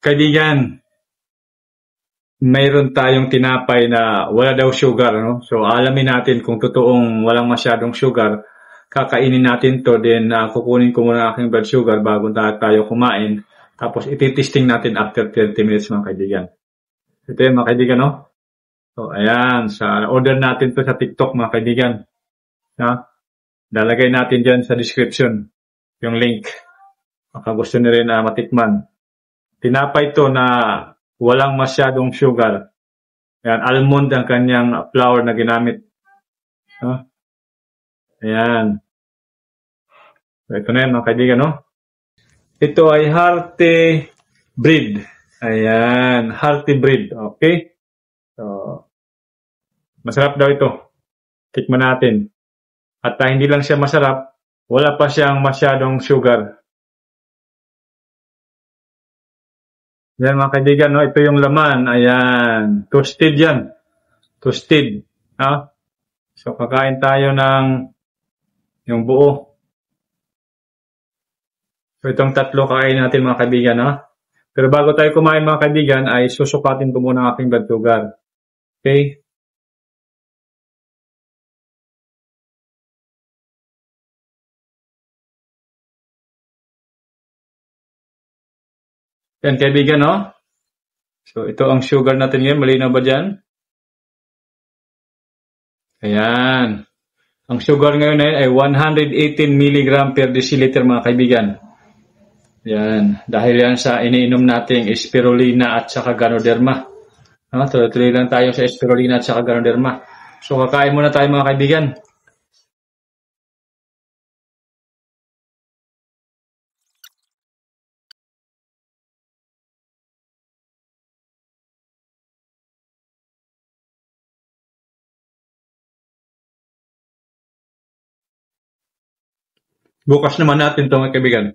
Kaibigan, mayroon tayong tinapay na wala daw sugar, no? So, alamin natin kung totoong walang masyadong sugar. Kakainin natin to, then kukunin ko muna aking blood sugar bago tayo kumain. Tapos, ititesting natin after 30 minutes, mga kaibigan. Ito yun, mga kaibigan, no? So, ayan. Order natin to sa TikTok, mga kaibigan. Ha? Lalagay natin dyan sa description yung link. Baka gusto nyo rin matikman. Tinapay to na walang masyadong sugar. Ayan, almond ang kanyang flour na ginamit. Ayan. So, ito na yan, mga kaibigan, no? Ito ay hearty bread. Ayan, hearty bread. Okay? So, masarap daw ito. Tikman natin. At hindi lang siya masarap, wala pa siyang masyadong sugar. Yan, mga kaibigan, no? Ito yung laman. Ayan. Toasted yan. Toasted. So, kakain tayo ng yung buo. So, itong tatlo kakain natin, mga kaibigan, Pero bago tayo kumain, mga kaibigan, ay susukatin ko muna ang aking blood sugar. Okay? Yan, kaibigan, no? So, ito ang sugar natin ngayon. Malinaw ba dyan? Ayan. Ang sugar ngayon ay 118 mg per deciliter, mga kaibigan. Yan. Dahil yan sa iniinom nating spirulina at saka ganoderma. Tuloy-tuloy lang tayo sa spirulina at saka ganoderma. So, kakain muna tayo, mga kaibigan. Bukas naman natin ito, mga kaibigan.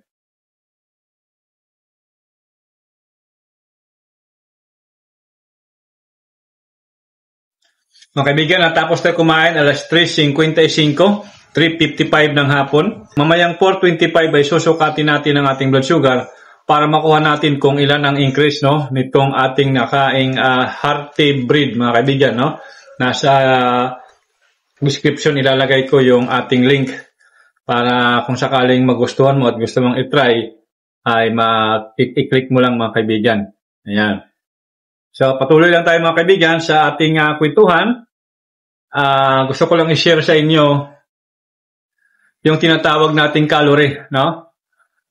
Mga kaibigan, natapos tayo kumain alas 3:55, 3:55 ng hapon. Mamayang 4:25 ay susukatin natin ang ating blood sugar para makuha natin kung ilan ang increase, no, nitong ating nakaing hearty bread, mga kaibigan, no. Nasa description ilalagay ko yung ating link para kung sakaling magustuhan mo at gusto mong i-try ay i-click mo lang, mga kaibigan. Ayan. So, patuloy lang tayo, mga kaibigan, sa ating kwentuhan. Gusto ko lang i-share sa inyo yung tinatawag nating calorie, no?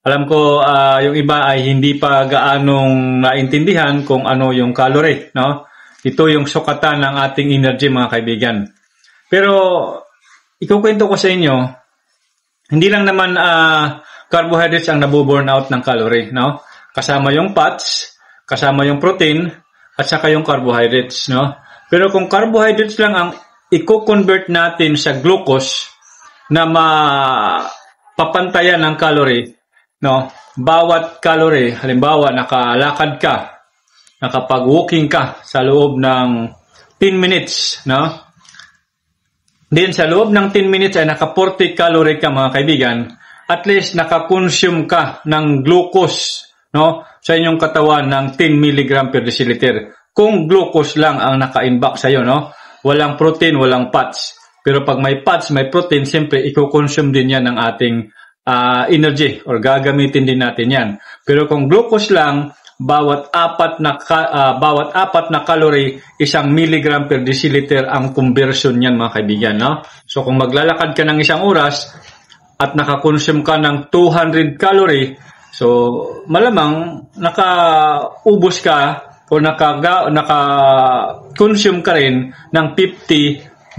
Alam ko yung iba ay hindi pa gaanong naintindihan kung ano yung calorie, no? Ito yung sukatan ng ating energy, mga kaibigan. Pero, ikukwento ko sa inyo, hindi lang naman carbohydrates ang nabuburn out ng calorie, no? Kasama yung fats, kasama yung protein, at saka yung carbohydrates, no? Pero kung carbohydrates lang ang i-convert natin sa glucose na mapapantayan ng calorie, no? Bawat calorie, halimbawa nakalakad ka, nakapag-walking ka sa loob ng 10 minutes, no? Then sa loob ng 10 minutes ay naka 40 calorie ka, mga kaibigan. At least naka-consume ka ng glucose, no, sa inyong katawan ng 10 mg per deciliter. Kung glucose lang ang naka-imbak sa iyo, no? Walang protein, walang fats. Pero pag may fats, may protein, siyempre i-consume din yan ng ating energy or gagamitin din natin yan. Pero kung glucose lang, bawat apat na calorie, 1 milligram per deciliter ang conversion niyan, mga kaibigan, no? So kung maglalakad ka ng 1 oras at nakakonsume ka ng 200 calorie, so malamang nakaubos ka o naka-consume ka rin ng 50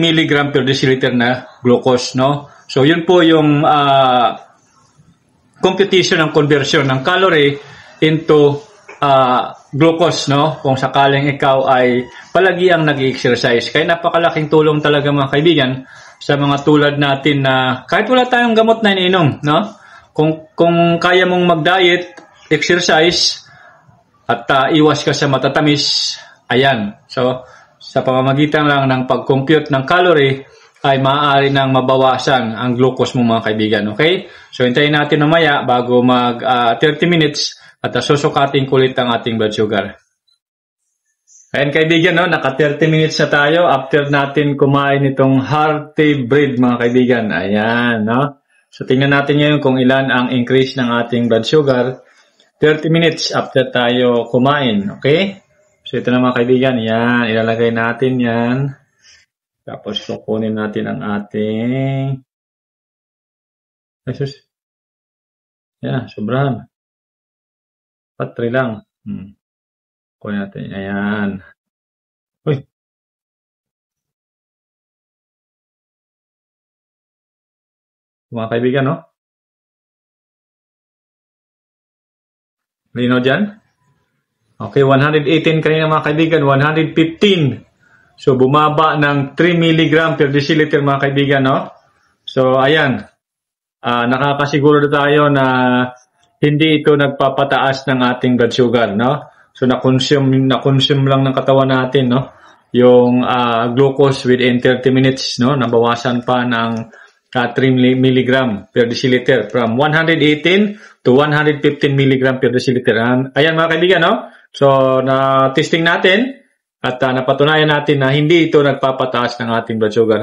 milligram per deciliter na glucose, no? So yun po yung computation ng conversion ng calorie into glucose, no? Kung sakaling ikaw ay palagi ang nag-exercise. Kaya napakalaking tulong talaga, mga kaibigan, sa mga tulad natin na kahit wala tayong gamot na iniinom, no? Kung kaya mong mag-diet, exercise, at iwas ka sa matatamis, ayan. So, sa pamamagitan lang ng pag-compute ng calorie, ay maaari nang mabawasan ang glucose mo, mga kaibigan. Okay? So, hintayin natin mamaya bago mag 30 minutes At susukatin ko ulit ang ating blood sugar. Ayan kaibigan, no? Naka 30 minutes na tayo after natin kumain itong hearty bread mga kaibigan. Ayan, no? So tingnan natin ngayon kung ilan ang increase ng ating blood sugar 30 minutes after tayo kumain. Okay? So ito na mga kaibigan. Yan, ilalagay natin yan. Tapos kukunin natin ang ating... Jesus. Yan, sobrahan. Patri lang. Kunin natin. Ayan. Uy. Mga kaibigan, no? Lino dyan? Okay, 118 kanina mga kaibigan. 115. So, bumaba ng 3 mg per deciliter mga kaibigan, no? So, ayan. Nakakasiguro na tayo na hindi ito nagpapataas ng ating blood sugar, no? So, na-consume lang ng katawan natin, no? Yung glucose within 30 minutes, no? Nabawasan pa ng 3 mg per deciliter from 118 to 115 mg per deciliter. Ayan mga kaibigan, no? So, na-testing natin at napatunayan natin na hindi ito nagpapataas ng ating blood sugar.